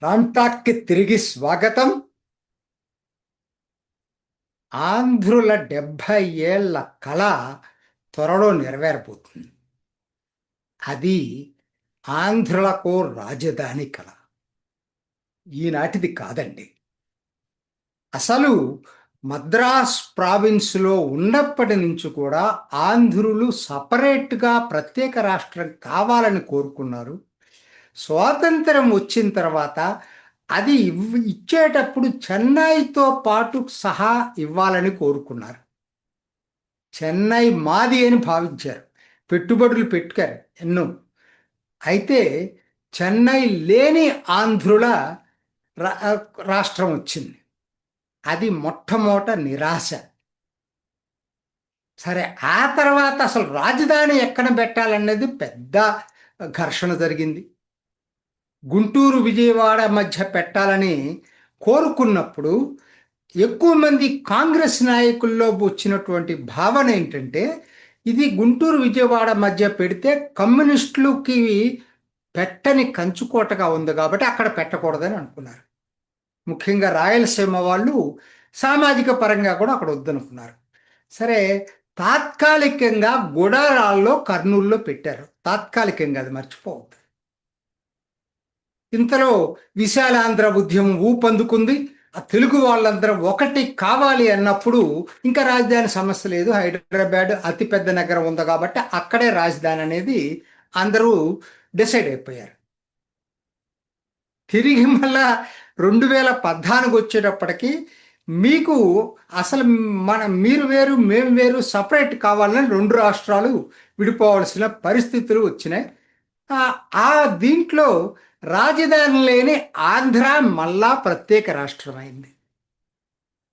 రామ్టాక్కి తిరిగి స్వాగతం. ఆంధ్రుల 70 ఏళ్ల కళ త్వరలో నెరవేరబోతుంది. అది ఆంధ్రులకు రాజధాని కళ. ఈనాటిది కాదండి. అసలు మద్రాస్ ప్రావిన్స్లో ఉన్నప్పటి నుంచి కూడా ఆంధ్రులు సపరేట్గా ప్రత్యేక రాష్ట్రం కావాలని కోరుకున్నారు. స్వాతంత్రం వచ్చిన తర్వాత అది ఇచ్చేటప్పుడు చెన్నైతో పాటు సహా ఇవ్వాలని కోరుకున్నారు. చెన్నై మాది అని భావించారు. పెట్టుబడులు పెట్టారు ఎన్నో. అయితే చెన్నై లేని ఆంధ్రుల రాష్ట్రం వచ్చింది. అది మొట్టమొదట నిరాశ. సరే, ఆ తర్వాత అసలు రాజధాని ఎక్కడ పెట్టాలనేది పెద్ద ఘర్షణ జరిగింది. గుంటూరు విజయవాడ మధ్య పెట్టాలని కోరుకున్నప్పుడు ఎక్కువ మంది కాంగ్రెస్ నాయకుల్లో వచ్చినటువంటి భావన ఏంటంటే, ఇది గుంటూరు విజయవాడ మధ్య పెడితే కమ్యూనిస్టులకి పెట్టని కంచుకోటగా ఉంది కాబట్టి అక్కడ పెట్టకూడదని అనుకున్నారు. ముఖ్యంగా రాయలసీమ వాళ్ళు సామాజిక పరంగా కూడా అక్కడ వద్దనుకున్నారు. సరే, తాత్కాలికంగా గుడారాల్లో కర్నూలులో పెట్టారు. తాత్కాలికంగా, అది మర్చిపోవద్దు. ఇంతలో విశాలాంధ్ర ఉద్యమం ఊపందుకుంది. ఆ తెలుగు వాళ్ళందరూ ఒకటి కావాలి అన్నప్పుడు ఇంకా రాజధాని సమస్య లేదు. హైదరాబాద్ అతిపెద్ద నగరం ఉంది కాబట్టి అక్కడే రాజధాని అనేది అందరూ డిసైడ్ అయిపోయారు. తిరిగి మళ్ళా 2014 వచ్చేటప్పటికి మీకు అసలు మీరు వేరు మేము వేరు సపరేట్ కావాలని 2 రాష్ట్రాలు విడిపోవాల్సిన పరిస్థితులు వచ్చినాయి. ఆ దీంట్లో రాజధాని లేని ఆంధ్ర మళ్ళా ప్రత్యేక రాష్ట్రమైంది.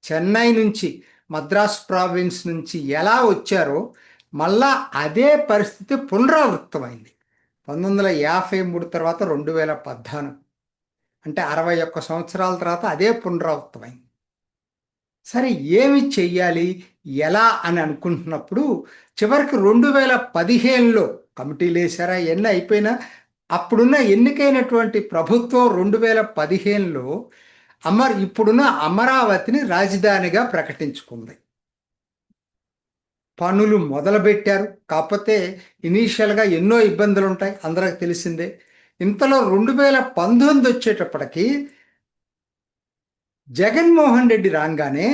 చెన్నై నుంచి, మద్రాస్ ప్రావిన్స్ నుంచి ఎలా వచ్చారో మళ్ళా అదే పరిస్థితి పునరావృతమైంది. 1953 తర్వాత 2014, అంటే 61 సంవత్సరాల తర్వాత అదే పునరావృతమైంది. సరే, ఏమి చెయ్యాలి, ఎలా అని అనుకుంటున్నప్పుడు చివరికి 2015లో కమిటీలు వేసారా, ఎన్ని అయిపోయినా అప్పుడున్న ఎన్నికైనటువంటి ప్రభుత్వం 2015లో ఇప్పుడున్న అమరావతిని రాజధానిగా ప్రకటించుకుంది. పనులు మొదలుపెట్టారు. కాకపోతే ఇనీషియల్గా ఎన్నో ఇబ్బందులు ఉంటాయి, అందరికి తెలిసిందే. ఇంతలో 2019 వచ్చేటప్పటికి జగన్మోహన్ రెడ్డి రాగానే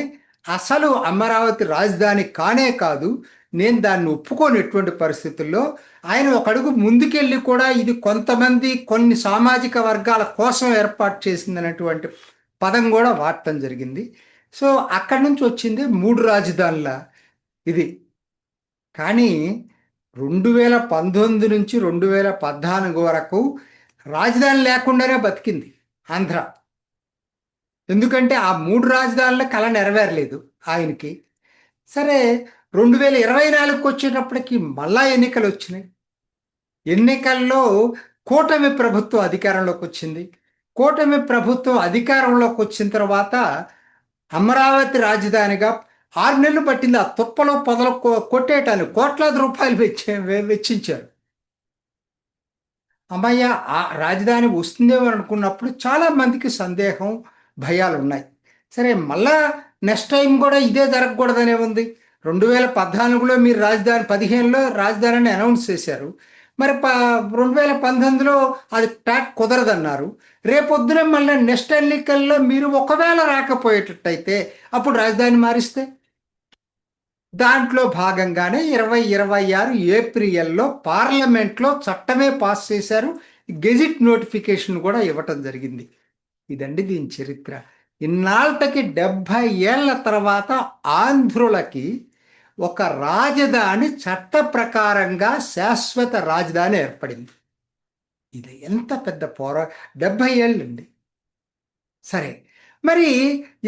అసలు అమరావతి రాజధాని కానే కాదు, నేను దాన్ని ఒప్పుకోని ఎటువంటి పరిస్థితుల్లో ఆయన ఒక అడుగు ముందుకెళ్ళి కూడా ఇది కొంతమంది కొన్ని సామాజిక వర్గాల కోసం ఏర్పాటు చేసిందనేటువంటి పదం కూడా వాడటం జరిగింది. సో అక్కడి నుంచి వచ్చింది 3 రాజధానుల ఇది. కానీ 2019 నుంచి 2014 వరకు రాజధాని లేకుండానే బతికింది ఆంధ్ర. ఎందుకంటే ఆ 3 రాజధానుల కళ నెరవేరలేదు ఆయనకి. సరే, 2024కి వచ్చేటప్పటికి మళ్ళా ఎన్నికలు వచ్చినాయి. ఎన్నికల్లో కూటమి ప్రభుత్వం అధికారంలోకి వచ్చింది. కూటమి ప్రభుత్వం అధికారంలోకి వచ్చిన తర్వాత అమరావతి రాజధానిగా 6 నెలలు పట్టింది ఆ తుప్పలో పొదలు కొట్టేయటానికి. కోట్లాది రూపాయలు వెచ్చించారు. అమ్మయ్య, ఆ రాజధాని వస్తుందేమో అనుకున్నప్పుడు చాలా మందికి సందేహం, భయాలు ఉన్నాయి. సరే, మళ్ళా నెక్స్ట్ టైం కూడా ఇదే జరగకూడదనే ఉంది. 2014లో మీరు రాజధాని, 15లో రాజధానిని అనౌన్స్ చేశారు. మరి 2019లో అది ట్యాక్ కుదరదన్నారు. రేపొద్దున మళ్ళీ నెక్స్ట్ ఎన్నికల్లో మీరు ఒకవేళ రాకపోయేటట్టయితే అప్పుడు రాజధాని మారిస్తే, దాంట్లో భాగంగానే 2026 ఏప్రిల్లో పార్లమెంట్లో చట్టమే పాస్ చేశారు. గెజిట్ నోటిఫికేషన్ కూడా ఇవ్వటం జరిగింది. ఇదండి దీని చరిత్ర. ఇన్నాళ్ళకి 70 ఏళ్ల తర్వాత ఆంధ్రులకి ఒక రాజధాని చట్ట ప్రకారంగా శాశ్వత రాజధాని ఏర్పడింది. ఇది ఎంత పెద్ద 70 ఏళ్ళండి. సరే, మరి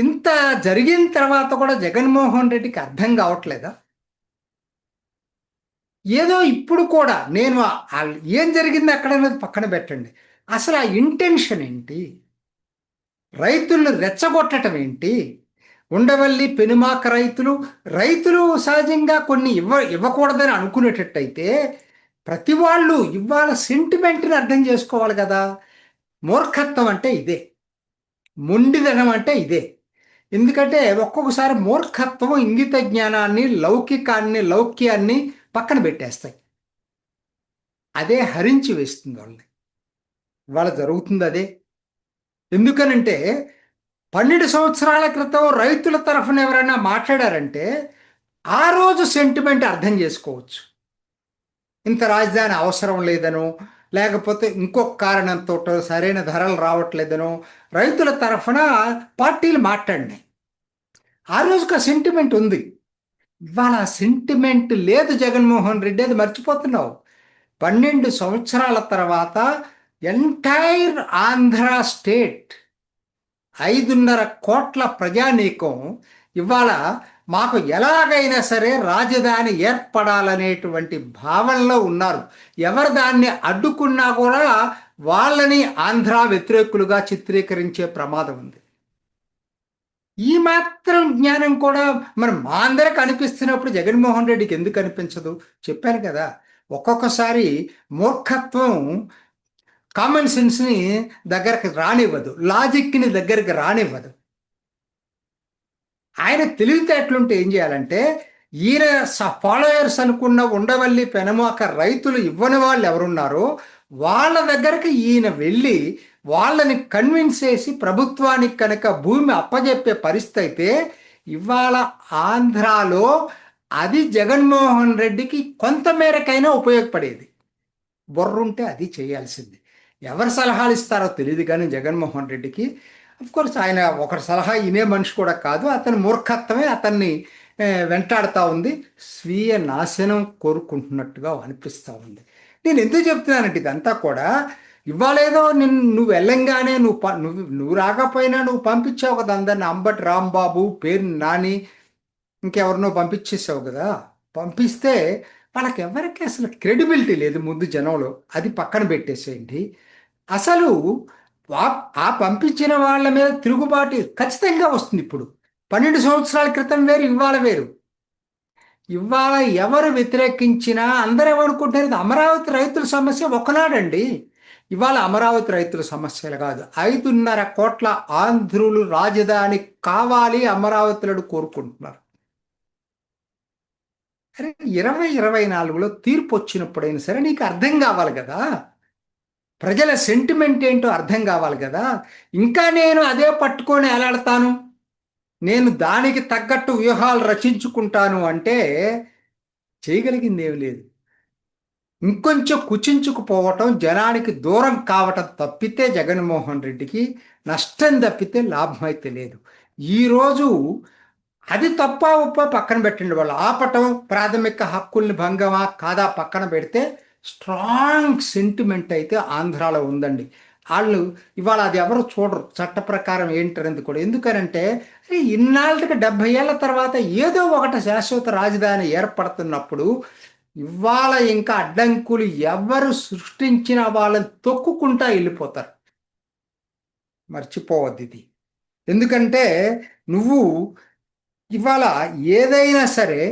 ఇంత జరిగిన తర్వాత కూడా జగన్మోహన్ రెడ్డికి అర్థం కావట్లేదా? ఏదో ఇప్పుడు కూడా నేను ఏం జరిగింది అక్కడ అనేది పక్కన పెట్టండి, అసలు ఆ ఇంటెన్షన్ ఏంటి? రైతులను రెచ్చగొట్టడం ఏంటి? ఉండవల్లి పెనుమాక రైతులు సహజంగా కొన్ని ఇవ్వకూడదని అనుకునేటట్టయితే ప్రతి వాళ్ళు ఇవాళ సెంటిమెంట్ని అర్థం చేసుకోవాలి కదా. మూర్ఖత్వం అంటే ఇదే. మొండిదనం అంటే ఇదే. ఎందుకంటే ఒక్కొక్కసారి మూర్ఖత్వం ఇంగిత జ్ఞానాన్ని, లౌక్యాన్ని పక్కన పెట్టేస్తాయి. అదే హరించి వేస్తుంది వాళ్ళని. ఇవాళ జరుగుతుంది అదే. ఎందుకనంటే 12 సంవత్సరాల క్రితం రైతుల తరఫున ఎవరైనా మాట్లాడారంటే ఆ రోజు సెంటిమెంట్ అర్థం చేసుకోవచ్చు. ఇంత రాజధాని అవసరం లేదనో, లేకపోతే ఇంకొక కారణంతో సరైన ధరలు రావట్లేదనో రైతుల తరఫున పార్టీలు మాట్లాడినాయి. ఆ రోజుకి ఆ సెంటిమెంట్ ఉంది. ఇవాళ ఆ సెంటిమెంట్ లేదు జగన్మోహన్ రెడ్డి, అది మర్చిపోతున్నావు. 12 సంవత్సరాల తర్వాత ఎంటైర్ ఆంధ్ర స్టేట్ 5.5 కోట్ల ప్రజానీకం ఇవాళ మాకు ఎలాగైనా సరే రాజధాని ఏర్పడాలనేటువంటి భావనలో ఉన్నారు. ఎవరు దాన్ని అడ్డుకున్నా కూడా వాళ్ళని ఆంధ్ర వ్యతిరేకులుగా చిత్రీకరించే ప్రమాదం ఉంది. ఈ మాత్రం జ్ఞానం కూడా మనం మా అందరికి అనిపిస్తున్నప్పుడు జగన్మోహన్ రెడ్డికి ఎందుకు అనిపించదు? చెప్పాను కదా, ఒక్కొక్కసారి మూర్ఖత్వం కామన్ సెన్స్ని దగ్గరకు రానివ్వదు, లాజిక్ని దగ్గరికి రానివ్వదు. ఆయన తెలివితేటలుంటే ఏం చేయాలంటే, ఈయన ఫాలోయర్స్ అనుకున్న ఉండవల్లి పెనమాక రైతులు ఇవ్వని వాళ్ళు ఎవరున్నారో వాళ్ళ దగ్గరికి ఈయన వెళ్ళి వాళ్ళని కన్విన్స్ చేసి ప్రభుత్వానికి కనుక భూమి అప్పజెప్పే పరిస్థితి అయితే ఇవాళ ఆంధ్రాలో అది జగన్మోహన్ రెడ్డికి కొంత మేరకైనా ఉపయోగపడేది. బొర్రుంటే అది చేయాల్సింది. ఎవరు సలహాలు ఇస్తారో తెలియదు కానీ జగన్మోహన్ రెడ్డికి కోర్స్ ఆయన ఒకరి సలహా ఇనే మనిషి కూడా కాదు. అతని మూర్ఖత్వమే అతన్ని వెంటాడుతూ ఉంది. స్వీయ నాశనం కోరుకుంటున్నట్టుగా అనిపిస్తూ ఉంది. నేను ఎందుకు చెప్తున్నానంటే ఇదంతా కూడా ఇవ్వాలేదో నువ్వు వెళ్ళంగానే నువ్వు రాకపోయినా నువ్వు పంపించావు కదా అందరిని, అంబటి రాంబాబు, పేరు నాని, ఇంకెవరినో పంపించేసావు కదా. పంపిస్తే వాళ్ళకి ఎవరికి అసలు క్రెడిబిలిటీ లేదు ముందు జనంలో. అది పక్కన పెట్టేసేయండి. అసలు ఆ పంపించిన వాళ్ళ మీద తిరుగుబాటు ఖచ్చితంగా వస్తుంది. ఇప్పుడు 12 సంవత్సరాల క్రితం వేరు, ఇవాళ వేరు. ఇవాళ ఎవరు వ్యతిరేకించినా అందరూ ఏమనుకుంటారు, అమరావతి రైతుల సమస్య ఒకనాడండి. ఇవాళ అమరావతి రైతుల సమస్యలు కాదు, 5.5 కోట్ల ఆంధ్రులు రాజధాని కావాలి అమరావతిలో కోరుకుంటున్నారు. అరే 2024లో తీర్పు వచ్చినప్పుడైనా సరే నీకు అర్థం కావాలి కదా, ప్రజల సెంటిమెంట్ ఏంటో అర్థం కావాలి కదా. ఇంకా నేను అదే పట్టుకొని ఎలాడతాను, నేను దానికి తగ్గట్టు వ్యూహాలు రచించుకుంటాను అంటే చేయగలిగింది ఏమి లేదు. ఇంకొంచెం కుచించుకుపోవటం, జనానికి దూరం కావటం తప్పితే జగన్మోహన్ రెడ్డికి నష్టం తప్పితే లాభం అయితే లేదు. ఈరోజు అది తప్ప ఉప్ప పక్కన పెట్టండి, వాళ్ళు ఆపటం ప్రాథమిక హక్కుల్ని భంగమా కాదా పక్కన పెడితే స్ట్రాంగ్ సెంటిమెంట్ అయితే ఆంధ్రాలో ఉందండి. వాళ్ళు ఇవాళ అది ఎవరు చూడరు చట్ట ప్రకారం ఏంటనేది కూడా. ఎందుకనంటే ఇన్నాళ్ళకి 70 ఏళ్ళ తర్వాత ఏదో ఒకటి శాశ్వత రాజధాని ఏర్పడుతున్నప్పుడు ఇవాళ ఇంకా అడ్డంకులు ఎవరు సృష్టించిన వాళ్ళని తొక్కుకుంటా వెళ్ళిపోతారు. మర్చిపోవద్దు ఇది. ఎందుకంటే నువ్వు ఇవాళ ఏదైనా సరే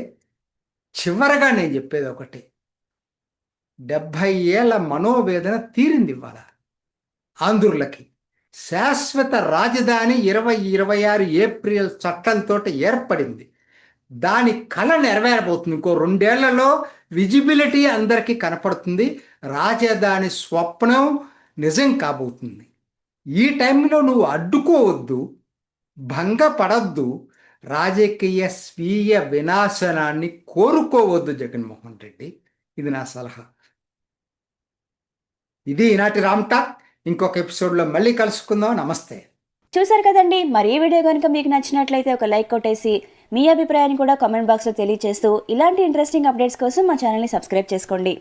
చివరగా నేను చెప్పేది ఒకటి, 70 ఏళ్ళ మనోవేదన తీరింది ఇవాళ ఆంధ్రులకి. శాశ్వత రాజధాని 2026 ఏప్రిల్ చట్టంతో ఏర్పడింది. దాని కళ నెరవేరబోతుంది. ఇంకో 2 ఏళ్లలో విజిబిలిటీ అందరికీ కనపడుతుంది. రాజధాని స్వప్నం నిజం కాబోతుంది. ఈ టైంలో నువ్వు అడ్డుకోవద్దు, భంగపడద్దు, రాజకీయ స్వీయ వినాశనాన్ని కోరుకోవద్దు జగన్మోహన్ రెడ్డి. ఇది నా సలహా. ఇది ఈనాటి రామ్ టాక్. ఇంకొక ఎపిసోడ్లో మళ్ళీ కలుసుకుందాం. నమస్తే. చూసారు కదండి, మరి ఈ వీడియో కనుక మీకు నచ్చినట్లయితే ఒక లైక్ కొట్టేసి మీ అభిప్రాయాన్ని కూడా కామెంట్ బాక్స్లో తెలియజేస్తూ ఇలాంటి ఇంట్రెస్టింగ్ అప్డేట్స్ కోసం మా ఛానల్ని సబ్స్క్రైబ్ చేసుకోండి.